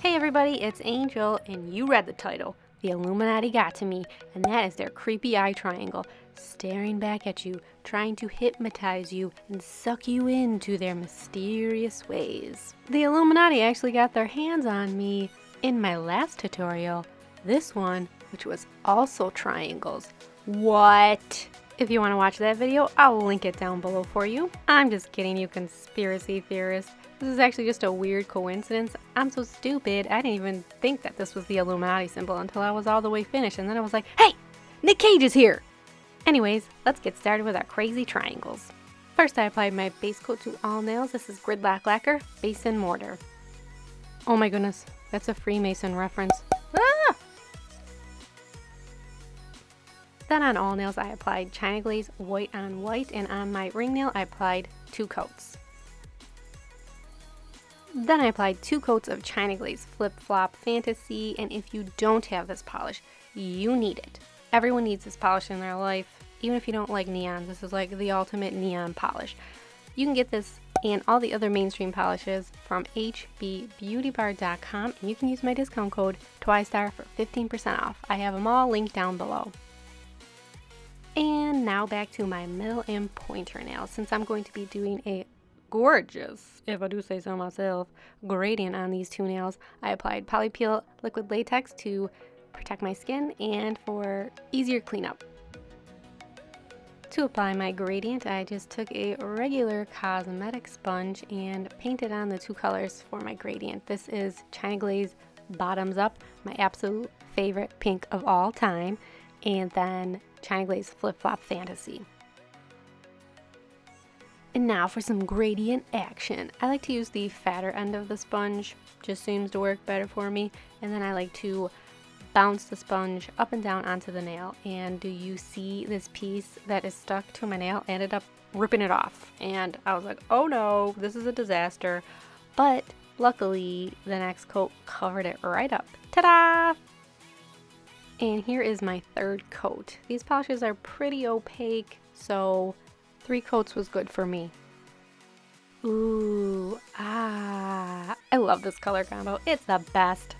Hey everybody, it's Angel, and you read the title. The Illuminati got to me, and that is their creepy eye triangle, staring back at you, trying to hypnotize you and suck you into their mysterious ways. The Illuminati actually got their hands on me in my last tutorial, this one, which was also triangles. What? If you want to watch that video, I'll link it down below for you. I'm just kidding, you conspiracy theorists. This is actually just a weird coincidence. I'm so stupid, I didn't even think that this was the Illuminati symbol until I was all the way finished, and then I was like, hey, Nick Cage is here! Anyways, let's get started with our crazy triangles. First, I applied my base coat to all nails. This is Gridlock Lacquer, Base and Mortar. Oh my goodness, that's a Freemason reference. Ah! Then on all nails, I applied China Glaze white on white, and on my ring nail, I applied 2 coats. Then I applied 2 coats of China Glaze Flip Flop Fantasy, and if you don't have this polish, you need it. Everyone needs this polish in their life, even if you don't like neons. This is like the ultimate neon polish. You can get this and all the other mainstream polishes from hbbeautybar.com, and you can use my discount code TWISTAR for 15% off. I have them all linked down below. And now back to my middle and pointer nails. Since I'm going to be doing a gorgeous, if I do say so myself, gradient on these 2 nails, I applied Polypeel liquid latex to protect my skin and for easier cleanup. To apply my gradient, I just took a regular cosmetic sponge and painted on the 2 colors for my gradient. This is China Glaze Bottoms Up, my absolute favorite pink of all time, and then China Glaze Flip Flop Fantasy. And now for some gradient action. I like to use the fatter end of the sponge, just seems to work better for me. And then I like to bounce the sponge up and down onto the nail. And do you see this piece that is stuck to my nail? I ended up ripping it off. And I was like, oh no, this is a disaster. But luckily, the next coat covered it right up. Ta-da! And here is my 3rd coat. These polishes are pretty opaque, so 3 coats was good for me. Ooh, I love this color combo. It's the best.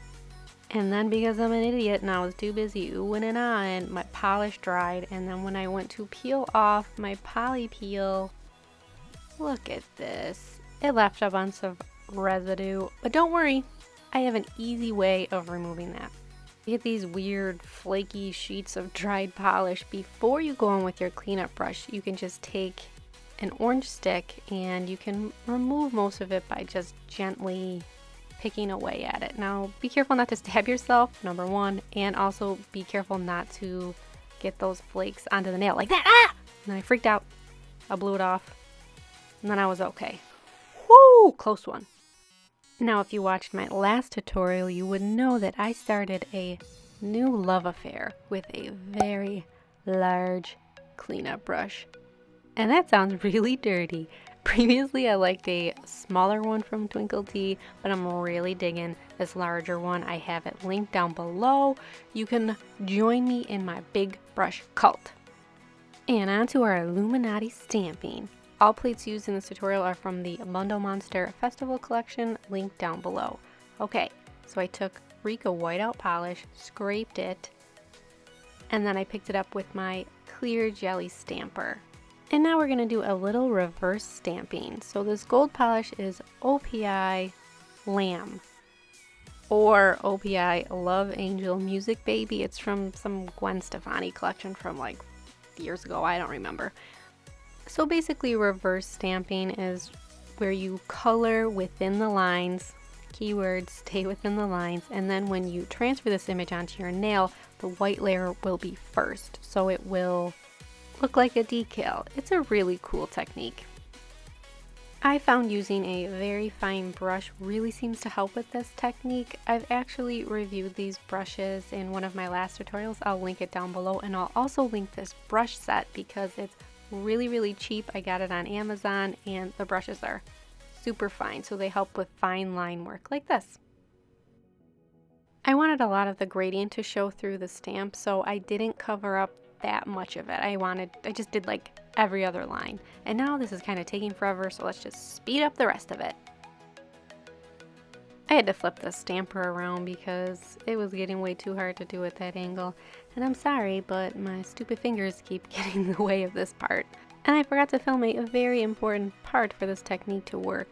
And then because I'm an idiot and I was too busy oohing and ahhing, my polish dried. And then when I went to peel off my poly peel, look at this. It left a bunch of residue. But don't worry, I have an easy way of removing that. You get these weird flaky sheets of dried polish. Before you go on with your cleanup brush, you can just take an orange stick and you can remove most of it by just gently picking away at it. Now be careful not to stab yourself, number 1, and also be careful not to get those flakes onto the nail like that. Ah! And then I freaked out. I blew it off, and then I was okay. Whoo! Close one. Now, if you watched my last tutorial, you would know that I started a new love affair with a very large cleanup brush. And that sounds really dirty. Previously, I liked a smaller one from Twinkle Tea, but I'm really digging this larger one. I have it linked down below. You can join me in my big brush cult. And on to our Illuminati stamping. All plates used in this tutorial are from the Mundo Monster Festival collection, linked down below. Okay, so I took Rika whiteout polish, scraped it, and then I picked it up with my clear jelly stamper. And now we're going to do a little reverse stamping. So this gold polish is OPI Lamb, or OPI Love Angel Music Baby. It's from some Gwen Stefani collection from like years ago, I don't remember. So basically, reverse stamping is where you color within the lines, keywords, stay within the lines, and then when you transfer this image onto your nail, the white layer will be first, so it will look like a decal. It's a really cool technique. I found using a very fine brush really seems to help with this technique. I've actually reviewed these brushes in one of my last tutorials. I'll link it down below, and I'll also link this brush set because it's really cheap. I got it on Amazon, and the brushes are super fine, so they help with fine line work like this. I wanted a lot of the gradient to show through the stamp, so I didn't cover up that much of it. I just did like every other line, and now this is kind of taking forever, so let's just speed up the rest of it. I had to flip the stamper around because it was getting way too hard to do at that angle. And I'm sorry, but my stupid fingers keep getting in the way of this part. And I forgot to film a very important part for this technique to work.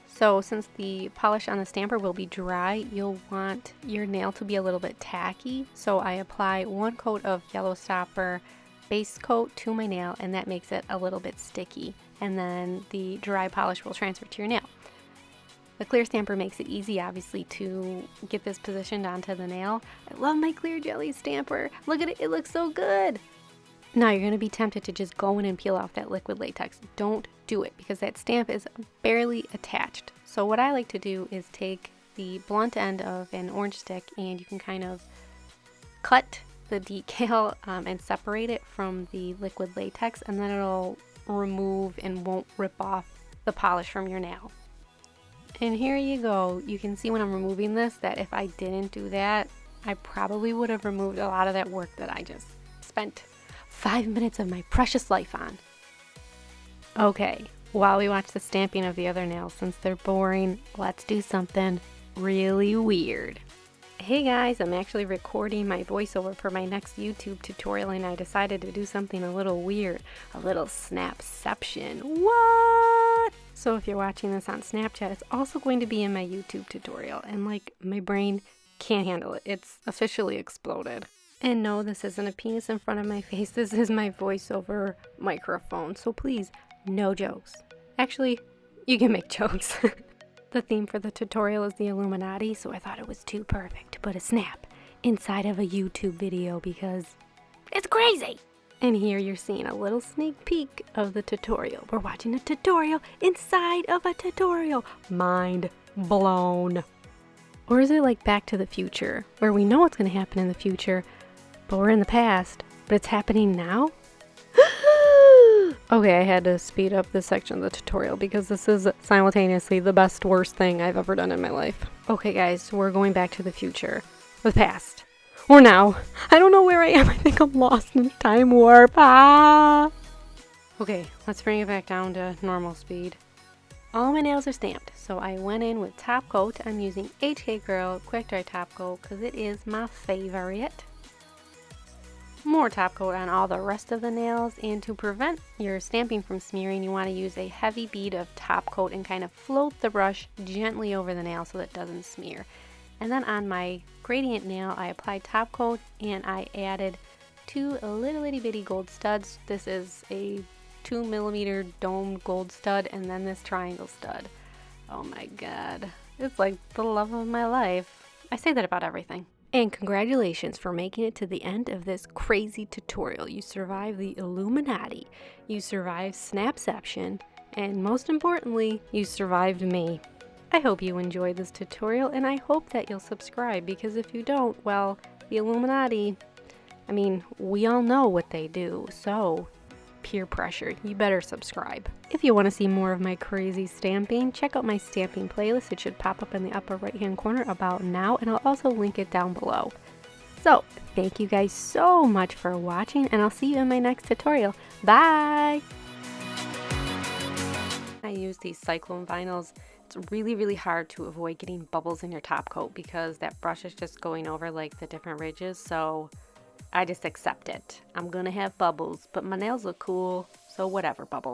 So since the polish on the stamper will be dry, you'll want your nail to be a little bit tacky. So I apply 1 coat of yellow stopper base coat to my nail, and that makes it a little bit sticky. And then the dry polish will transfer to your nail. The clear stamper makes it easy, obviously, to get this positioned onto the nail. I love my clear jelly stamper. Look at it, it looks so good. Now you're going to be tempted to just go in and peel off that liquid latex. Don't do it because that stamp is barely attached. So what I like to do is take the blunt end of an orange stick, and you can kind of cut the decal and separate it from the liquid latex, and then it'll remove and won't rip off the polish from your nail. And here you go. You can see when I'm removing this that if I didn't do that, I probably would have removed a lot of that work that I just spent 5 minutes of my precious life on. Okay, while we watch the stamping of the other nails, since they're boring, let's do something really weird. Hey guys, I'm actually recording my voiceover for my next YouTube tutorial, and I decided to do something a little weird, a little snapception. What? So if you're watching this on Snapchat, it's also going to be in my YouTube tutorial, and like, my brain can't handle it. It's officially exploded. And no, this isn't a penis in front of my face. This is my voiceover microphone. So please, no jokes. Actually, you can make jokes. The theme for the tutorial is the Illuminati, so I thought it was too perfect to put a snap inside of a YouTube video because it's crazy. And here you're seeing a little sneak peek of the tutorial. We're watching a tutorial inside of a tutorial. Mind blown. Or is it like Back to the Future, where we know what's going to happen in the future, but we're in the past, but it's happening now? Okay, I had to speed up this section of the tutorial because this is simultaneously the best, worst thing I've ever done in my life. Okay guys, so we're going back to the future. The past. Or now. I don't know where I am. I think I'm lost in time warp. Ah! Okay, let's bring it back down to normal speed. All my nails are stamped, so I went in with top coat. I'm using HK Girl Quick Dry Top Coat because it is my favorite. More top coat on all the rest of the nails, and to prevent your stamping from smearing, you want to use a heavy bead of top coat and kind of float the brush gently over the nail so that it doesn't smear. And then on my gradient nail, I applied top coat and I added 2 little itty bitty gold studs. This is a 2mm domed gold stud, and then this triangle stud. Oh my god, it's like the love of my life. I say that about everything. And congratulations for making it to the end of this crazy tutorial. You survived the Illuminati, you survived Snapception, and most importantly, you survived me. I hope you enjoyed this tutorial, and I hope that you'll subscribe, because if you don't, well, the Illuminati, I mean, we all know what they do, so peer pressure, you better subscribe. If you want to see more of my crazy stamping, check out my stamping playlist. It should pop up in the upper right hand corner about now, and I'll also link it down below. So thank you guys so much for watching, and I'll see you in my next tutorial. Bye! I use these cyclone vinyls. It's really hard to avoid getting bubbles in your top coat because that brush is just going over like the different ridges, so I just accept it. I'm gonna have bubbles, but my nails look cool, so whatever, bubbles.